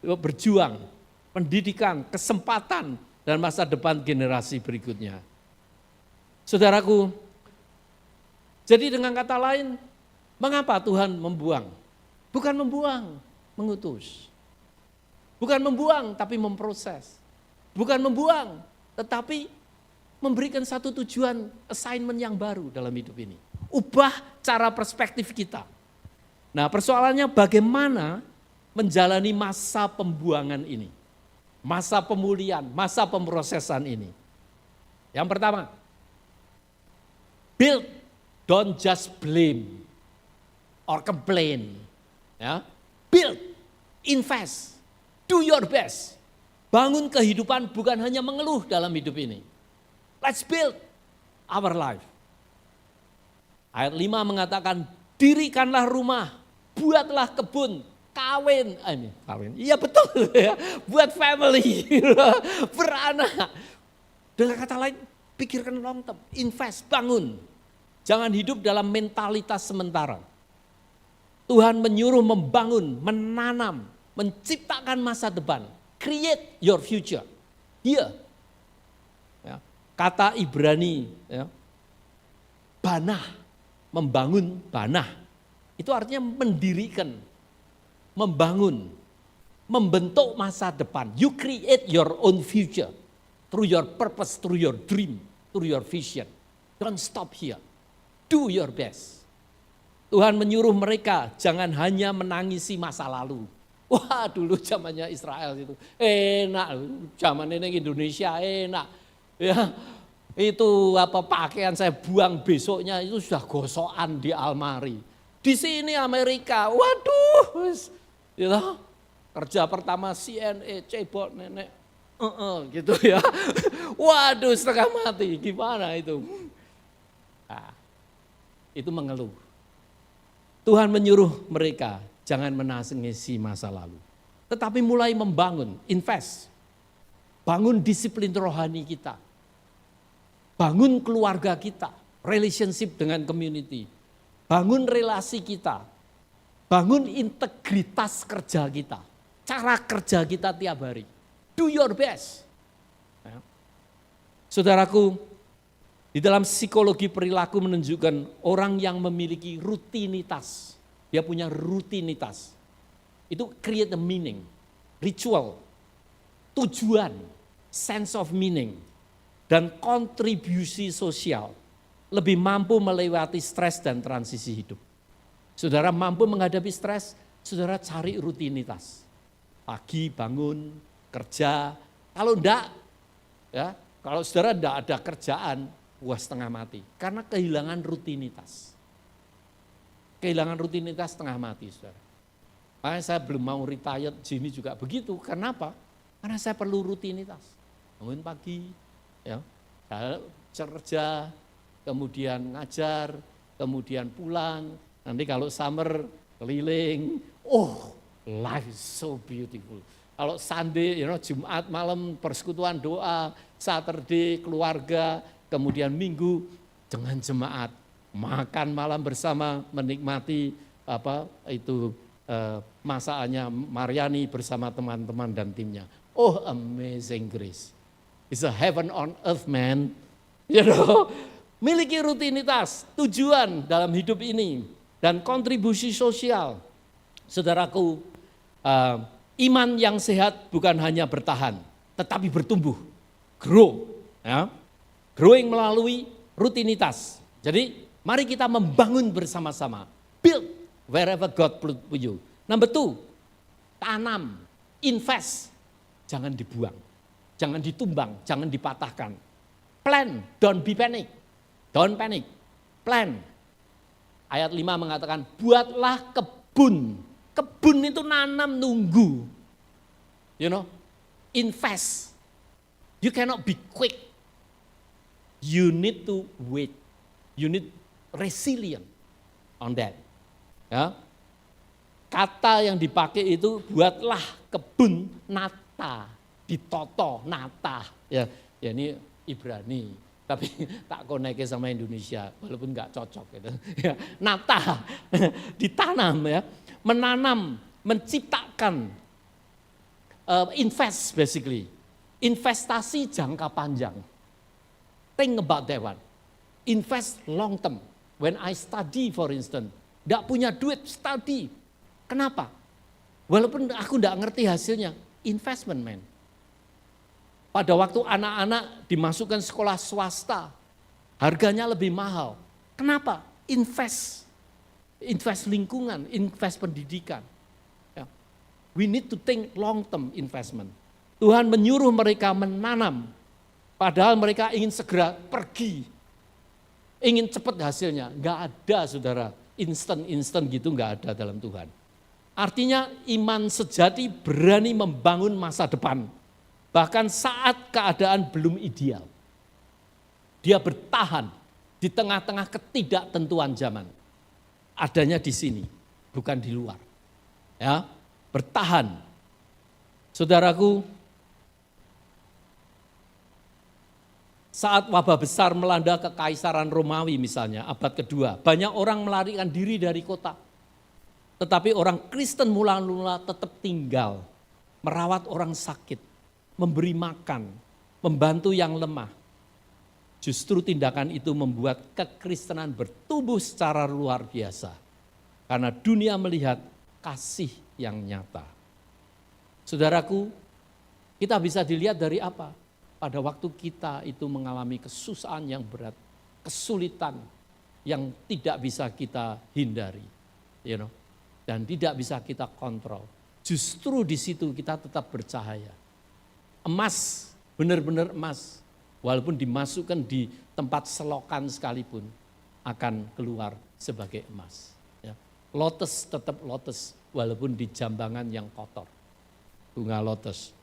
berjuang, pendidikan, kesempatan, dan masa depan generasi berikutnya. Saudaraku, jadi dengan kata lain, mengapa Tuhan membuang? Bukan membuang, mengutus. Bukan membuang, tapi memproses. Bukan membuang, tetapi memberikan satu tujuan, assignment yang baru dalam hidup ini. Ubah cara perspektif kita. Nah persoalannya bagaimana menjalani masa pembuangan ini, masa pemulihan, masa pemrosesan ini. Yang pertama, build, don't just blame or complain. Ya, build, invest, do your best. Bangun kehidupan bukan hanya mengeluh dalam hidup ini. Let's build our life. Ayat 5 mengatakan, dirikanlah rumah, buatlah kebun, kawin, iya betul ya, buat family, beranak. Dengan kata lain, pikirkan long term, invest, bangun. Jangan hidup dalam mentalitas sementara. Tuhan menyuruh membangun, menanam, menciptakan masa depan. Create your future. Here. Ya. Kata Ibrani, ya, banah, membangun banah, itu artinya mendirikan, membangun, membentuk masa depan. You create your own future through your purpose, through your dream, through your vision. Don't stop here. Do your best. Tuhan menyuruh mereka jangan hanya menangisi masa lalu. Wah, dulu zamannya Israel itu enak, zaman ini Indonesia enak. Ya, itu pakaian saya buang besoknya itu sudah gosokan di almari. Di sini Amerika, waduh, ya, kerja pertama CNA, cebok nenek, gitu ya. Waduh, setengah mati, gimana itu? Nah, itu mengeluh. Tuhan menyuruh mereka jangan menangisi masa lalu, tetapi mulai membangun, invest, bangun disiplin rohani kita, bangun keluarga kita, relationship dengan community, bangun relasi kita, bangun integritas kerja kita, cara kerja kita tiap hari. Do your best. Ya. Saudaraku, di dalam psikologi perilaku menunjukkan orang yang memiliki rutinitas. Dia punya rutinitas. Itu create a meaning, ritual, tujuan, sense of meaning, dan kontribusi sosial. Lebih mampu melewati stres dan transisi hidup. Saudara mampu menghadapi stres, saudara cari rutinitas. Pagi bangun, kerja. Kalau enggak, ya, kalau saudara enggak ada kerjaan, puas setengah mati. Karena kehilangan rutinitas. Kehilangan rutinitas setengah mati, saudara. Makanya saya belum mau retired, sini juga begitu. Kenapa? Karena saya perlu rutinitas. Bangun pagi, ya, saya kerja, kemudian ngajar, kemudian pulang. Nanti kalau summer keliling, life is so beautiful. Kalau Sunday, Jumat malam persekutuan doa, Saturday keluarga, kemudian Minggu dengan jemaat, makan malam bersama, menikmati masakannya Mariani bersama teman-teman dan timnya. Oh, amazing grace. It's a heaven on earth, man. Miliki rutinitas, tujuan dalam hidup ini, dan kontribusi sosial. Saudaraku, iman yang sehat bukan hanya bertahan, tetapi bertumbuh, grow. Ya. Growing melalui rutinitas. Jadi mari kita membangun bersama-sama. Build wherever God put you. Number 2, tanam, invest. Jangan dibuang, jangan ditumbang, jangan dipatahkan. Plan, don't be panic. Don't panic, plan. Ayat 5 mengatakan, buatlah kebun. Kebun itu nanam nunggu. Invest. You cannot be quick. You need to wait. You need resilient on that. Ya. Kata yang dipakai itu buatlah kebun nata, ditoto, nata. Ya ini Ibrani, tapi tak koneknya sama Indonesia, walaupun nggak cocok gitu. Ya, nata, ditanam ya, menanam, menciptakan, invest basically, investasi jangka panjang. Think about that one. Invest long term. When I study for instance, tidak punya duit study. Kenapa? Walaupun aku tidak ngerti hasilnya, investment man. Pada waktu anak-anak dimasukkan sekolah swasta, harganya lebih mahal. Kenapa? Invest lingkungan, invest pendidikan. Ya. We need to think long term investment. Tuhan menyuruh mereka menanam, padahal mereka ingin segera pergi, ingin cepat hasilnya. Enggak ada saudara, instan gitu enggak ada dalam Tuhan. Artinya iman sejati berani membangun masa depan, bahkan saat keadaan belum ideal. Dia bertahan di tengah-tengah ketidaktentuan zaman. Adanya di sini, bukan di luar. Ya, bertahan. Saudaraku, saat wabah besar melanda kekaisaran Romawi misalnya, abad kedua, banyak orang melarikan diri dari kota. Tetapi orang Kristen mula-mula tetap tinggal, merawat orang sakit, memberi makan, membantu yang lemah. Justru tindakan itu membuat kekristenan bertumbuh secara luar biasa. Karena dunia melihat kasih yang nyata. Saudaraku, kita bisa dilihat dari apa? Pada waktu kita itu mengalami kesusahan yang berat, kesulitan yang tidak bisa kita hindari, dan tidak bisa kita kontrol. Justru di situ kita tetap bercahaya. Emas, benar-benar emas, walaupun dimasukkan di tempat selokan sekalipun, akan keluar sebagai emas. Lotus tetap lotus, walaupun di jambangan yang kotor. Bunga lotus.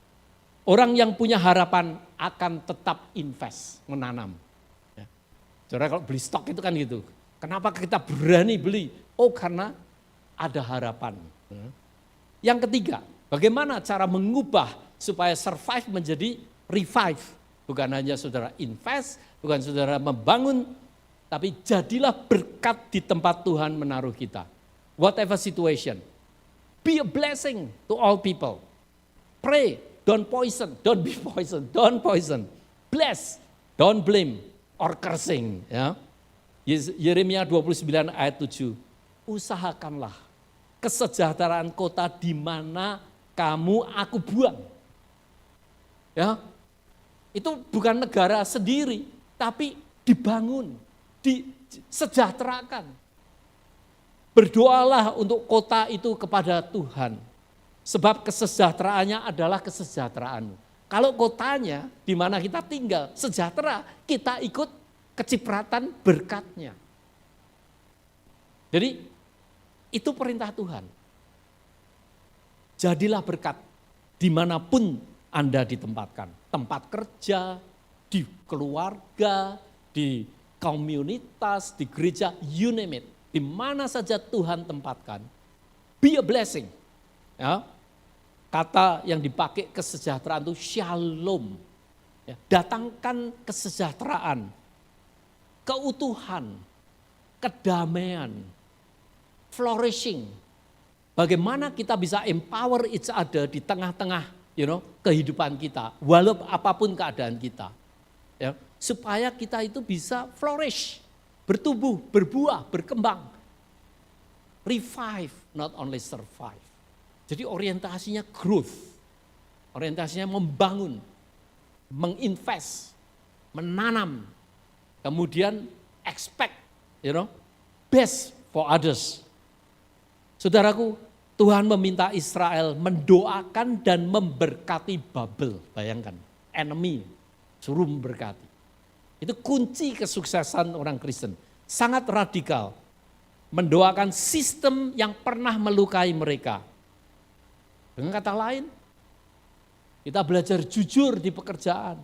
Orang yang punya harapan akan tetap invest, menanam. Saudara kalau beli stok itu kan gitu. Kenapa kita berani beli? Oh karena ada harapan. Yang ketiga, bagaimana cara mengubah supaya survive menjadi revive. Bukan hanya saudara invest, bukan saudara membangun, tapi jadilah berkat di tempat Tuhan menaruh kita. Whatever situation, be a blessing to all people. Pray, don't poison, don't be poison, don't poison. Bless, don't blame or cursing. Ya. Yeremia 29 ayat 7, usahakanlah kesejahteraan kota di mana kamu aku buang. Ya, itu bukan negara sendiri, tapi dibangun, disejahterakan. Berdoalah untuk kota itu kepada Tuhan. Sebab kesejahteraannya adalah kesejahteraanmu. Kalau kotanya di mana kita tinggal sejahtera, kita ikut kecipratan berkatnya. Jadi itu perintah Tuhan. Jadilah berkat dimanapun Anda ditempatkan. Tempat kerja, di keluarga, di komunitas, di gereja, you name it. Di mana saja Tuhan tempatkan, be a blessing. Ya. Kata yang dipakai kesejahteraan itu shalom. Ya. Datangkan kesejahteraan, keutuhan, kedamaian, flourishing. Bagaimana kita bisa empower each other di tengah-tengah kehidupan kita, walaupun apapun keadaan kita. Ya. Supaya kita itu bisa flourish. Bertumbuh, berbuah, berkembang. Revive, not only survive. Jadi orientasinya growth. Orientasinya membangun, menginvest, menanam. Kemudian expect, best for others. Saudaraku, Tuhan meminta Israel mendoakan dan memberkati Babel. Bayangkan, enemy, suruh memberkati. Itu kunci kesuksesan orang Kristen. Sangat radikal. Mendoakan sistem yang pernah melukai mereka. Dengan kata lain, kita belajar jujur di pekerjaan.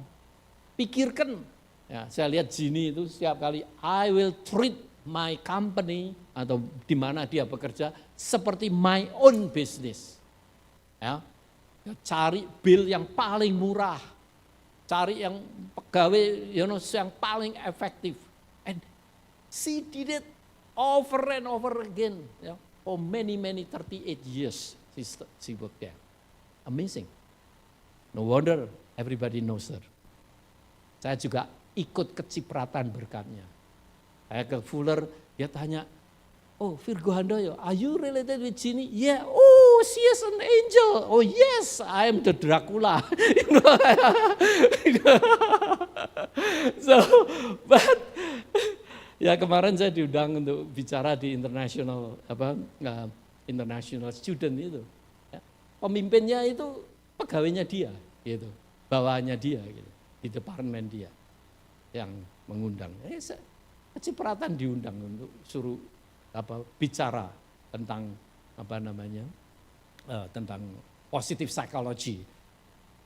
Pikirkan, ya, saya lihat Jini itu setiap kali, I will treat my company, atau di mana dia bekerja, seperti my own business. Ya, cari bill yang paling murah. Cari yang pegawai yang paling efektif. And she did it over and over again. For many 38 years she worked there. Amazing. No wonder everybody knows her. Saya juga ikut kecipratan berkatnya. Saya ke Fuller, dia tanya, oh Virgo Handoyo, are you related with Ginny? Yeah, oh she is an angel. Oh yes, I am the Dracula. So, but ya kemarin saya diundang untuk bicara di international student itu. Ya, pemimpinnya itu pegawainya dia, gitu, bawahannya dia, gitu, di departemen dia yang mengundang. Kecipratan diundang untuk suruh bicara tentang tentang positive psychology,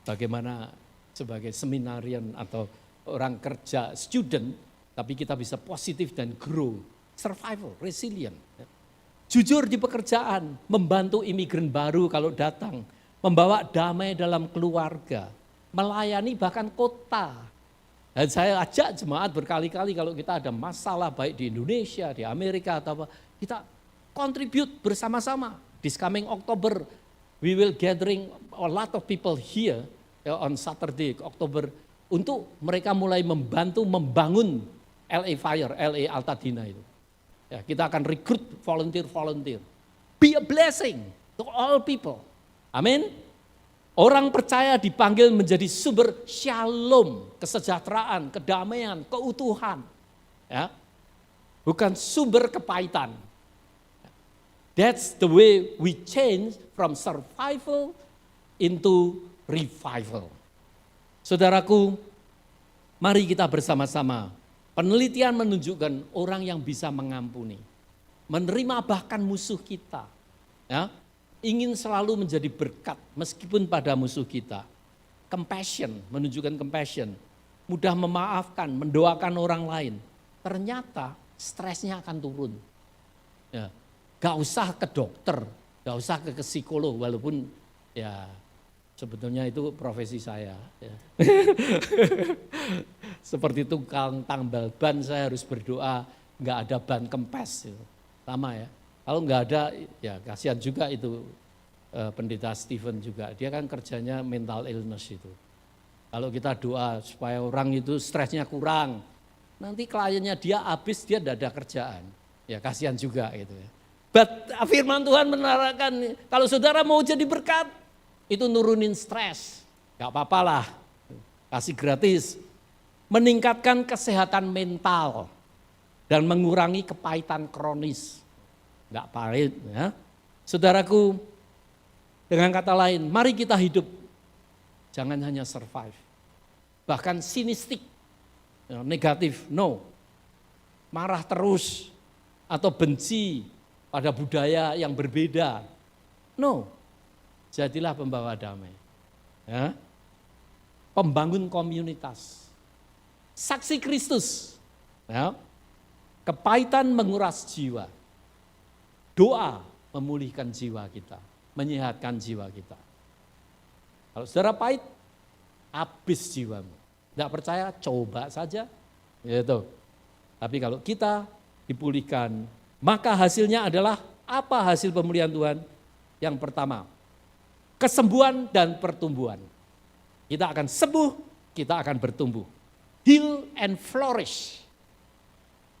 bagaimana sebagai seminarian atau orang kerja student, tapi kita bisa positif dan grow, survival, resilient. Jujur di pekerjaan, membantu imigran baru kalau datang, membawa damai dalam keluarga, melayani bahkan kota. Dan saya ajak jemaat berkali-kali kalau kita ada masalah baik di Indonesia, di Amerika atau apa, kita contribute bersama-sama. This coming October, we will gathering a lot of people here on Saturday, October untuk mereka mulai membantu membangun LA Fire, LA Altadena itu. Ya, kita akan rekrut volunteer. Be a blessing to all people. Amin. Orang percaya dipanggil menjadi sumber shalom, kesejahteraan, kedamaian, keutuhan. Ya. Bukan sumber kepahitan. That's the way we change from survival into revival. Saudaraku, mari kita bersama-sama. Penelitian menunjukkan orang yang bisa mengampuni, menerima bahkan musuh kita, ya, ingin selalu menjadi berkat meskipun pada musuh kita. Compassion, menunjukkan compassion, mudah memaafkan, mendoakan orang lain. Ternyata stresnya akan turun. Ya, gak usah ke dokter, gak usah ke psikolog, walaupun ya sebetulnya itu profesi saya. Ya. Seperti tukang tambal ban, saya harus berdoa nggak ada ban kempes, gitu. Sama ya. Kalau nggak ada, ya kasihan juga itu pendeta Stephen juga. Dia kan kerjanya mental illness itu. Kalau kita doa supaya orang itu stresnya kurang, nanti kliennya dia habis, dia tidak ada kerjaan. Ya kasihan juga gitu ya. But firman Tuhan menerangkan, kalau saudara mau jadi berkat, itu nurunin stres. Gak apa-apalah, kasih gratis. Meningkatkan kesehatan mental dan mengurangi kepahitan kronis. Gak pahit ya. Saudaraku, dengan kata lain, mari kita hidup. Jangan hanya survive. Bahkan sinistik, negatif, no. Marah terus atau benci pada budaya yang berbeda. No. Jadilah pembawa damai. Ya. Pembangun komunitas. Saksi Kristus. Ya. Kepahitan menguras jiwa. Doa memulihkan jiwa kita, menyehatkan jiwa kita. Kalau saudara pahit, habis jiwamu. Tidak percaya, coba saja. Gitu. Tapi kalau kita dipulihkan, maka hasilnya adalah apa hasil pemulihan Tuhan? Yang pertama, kesembuhan dan pertumbuhan. Kita akan sembuh, kita akan bertumbuh. Heal and flourish.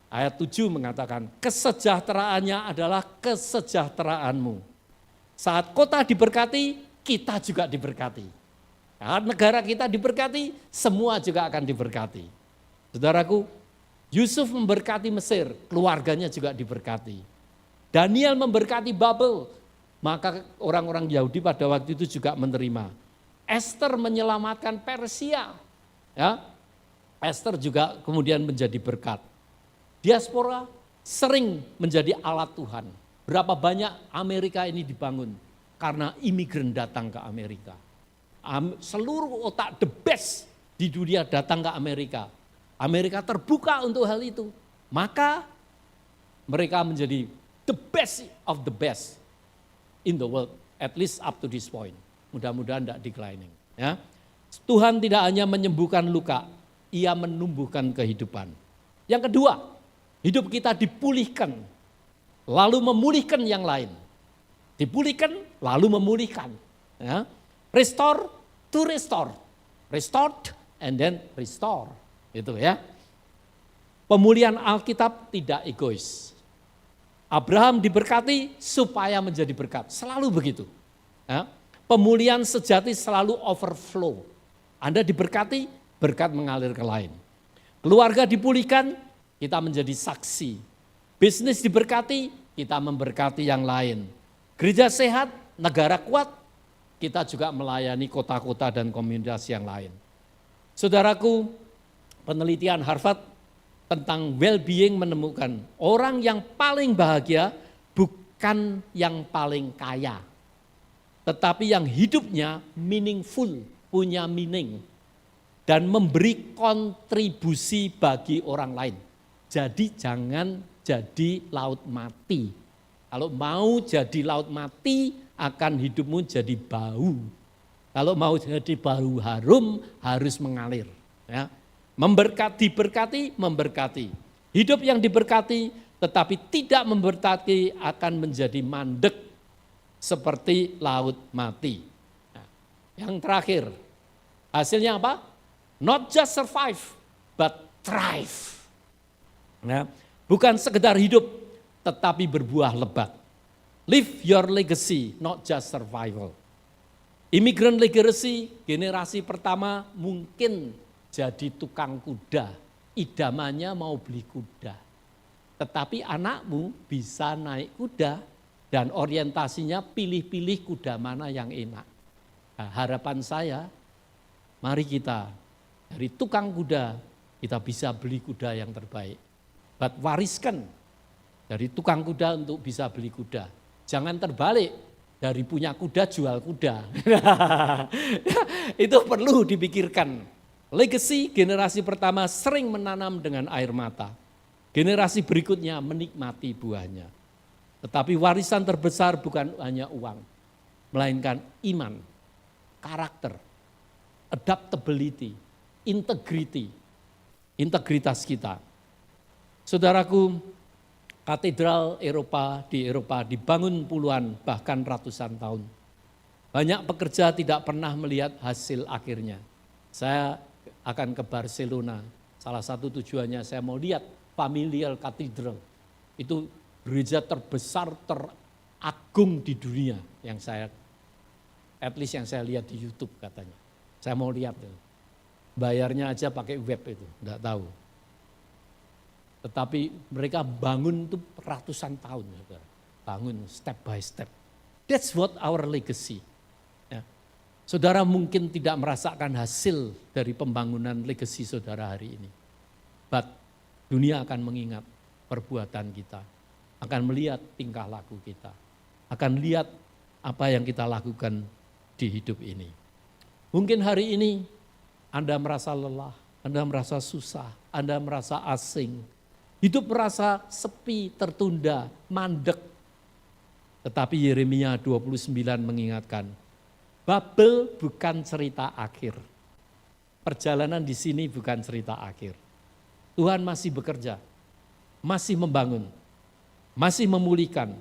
Ayat 7 mengatakan, kesejahteraannya adalah kesejahteraanmu. Saat kota diberkati, kita juga diberkati. Saat negara kita diberkati, semua juga akan diberkati. Saudaraku, Yusuf memberkati Mesir, keluarganya juga diberkati. Daniel memberkati Babel, maka orang-orang Yahudi pada waktu itu juga menerima. Esther menyelamatkan Persia. Ya. Esther juga kemudian menjadi berkat. Diaspora sering menjadi alat Tuhan. Berapa banyak Amerika ini dibangun karena imigran datang ke Amerika. Seluruh otak the best di dunia datang ke Amerika. Amerika terbuka untuk hal itu. Maka mereka menjadi the best of the best in the world, at least up to this point. Mudah-mudahan tidak declining. Ya. Tuhan tidak hanya menyembuhkan luka, Ia menumbuhkan kehidupan. Yang kedua, hidup kita dipulihkan, lalu memulihkan yang lain. Dipulihkan, lalu memulihkan. Ya. Restore to restore. Restored and then restore. Itu ya. Pemulihan Alkitab tidak egois. Abraham diberkati supaya menjadi berkat. Selalu begitu. Ya. Pemulihan sejati selalu overflow. Anda diberkati, berkat mengalir ke lain. Keluarga dipulihkan, kita menjadi saksi. Bisnis diberkati, kita memberkati yang lain. Gereja sehat, negara kuat, kita juga melayani kota-kota dan komunitas yang lain. Saudaraku, penelitian Harvard tentang well-being menemukan orang yang paling bahagia bukan yang paling kaya, tetapi yang hidupnya meaningful, punya meaning, dan memberi kontribusi bagi orang lain. Jadi jangan jadi laut mati. Kalau mau jadi laut mati, akan hidupmu jadi bau. Kalau mau jadi bau harum, harus mengalir. Ya. Diberkati, memberkati. Hidup yang diberkati, tetapi tidak memberkati akan menjadi mandek seperti laut mati. Nah, yang terakhir, hasilnya apa? Not just survive, but thrive. Nah, bukan sekedar hidup, tetapi berbuah lebat. Live your legacy, not just survival. Immigrant legacy, generasi pertama mungkin jadi tukang kuda. Idamannya mau beli kuda. Tetapi anakmu bisa naik kuda dan orientasinya pilih-pilih kuda mana yang enak. Nah, harapan saya, mari kita dari tukang kuda, kita bisa beli kuda yang terbaik. But wariskan dari tukang kuda untuk bisa beli kuda. Jangan terbalik, dari punya kuda jual kuda. Itu perlu dipikirkan. Legacy generasi pertama sering menanam dengan air mata. Generasi berikutnya menikmati buahnya. Tetapi warisan terbesar bukan hanya uang, melainkan iman, karakter, adaptability, integrity, integritas kita. Saudaraku, katedral di Eropa dibangun puluhan bahkan ratusan tahun. Banyak pekerja tidak pernah melihat hasil akhirnya. Saya akan ke Barcelona, salah satu tujuannya saya mau lihat Familiar Cathedral. Itu gereja terbesar, teragung di dunia yang saya lihat di YouTube katanya. Saya mau lihat, bayarnya aja pakai web itu, enggak tahu. Tetapi mereka bangun itu ratusan tahun, saudara. Bangun step by step. That's what our legacy. Ya. Saudara mungkin tidak merasakan hasil dari pembangunan legacy saudara hari ini. But dunia akan mengingat perbuatan kita. Akan melihat tingkah laku kita. Akan lihat apa yang kita lakukan di hidup ini. Mungkin hari ini Anda merasa lelah, Anda merasa susah, Anda merasa asing. Hidup merasa sepi, tertunda, mandek. Tetapi Yeremia 29 mengingatkan, Babel bukan cerita akhir. Perjalanan di sini bukan cerita akhir. Tuhan masih bekerja, masih membangun, masih memulihkan.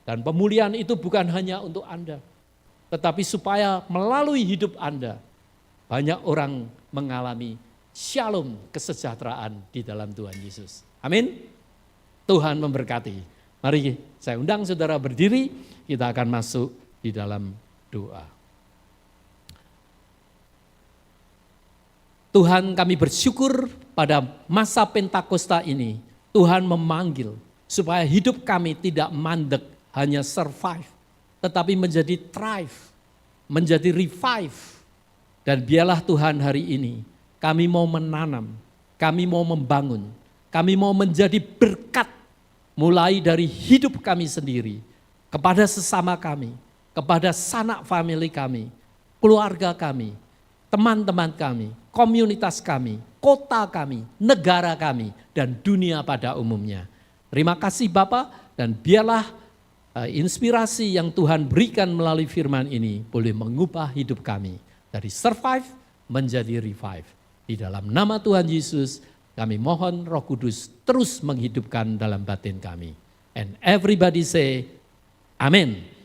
Dan pemulihan itu bukan hanya untuk Anda, tetapi supaya melalui hidup Anda, banyak orang mengalami shalom, kesejahteraan di dalam Tuhan Yesus. Amin. Tuhan memberkati. Mari saya undang saudara berdiri, kita akan masuk di dalam doa. Tuhan, kami bersyukur pada masa Pentakosta ini, Tuhan memanggil supaya hidup kami tidak mandek, hanya survive, tetapi menjadi thrive, menjadi revive. Dan biarlah Tuhan hari ini, kami mau menanam, kami mau membangun, kami mau menjadi berkat mulai dari hidup kami sendiri, kepada sesama kami, kepada sanak family kami, keluarga kami, teman-teman kami, komunitas kami, kota kami, negara kami, dan dunia pada umumnya. Terima kasih Bapak, dan biarlah inspirasi yang Tuhan berikan melalui firman ini boleh mengubah hidup kami dari survive menjadi revive. Di dalam nama Tuhan Yesus, kami mohon Roh Kudus terus menghidupkan dalam batin kami. And everybody say, Amen.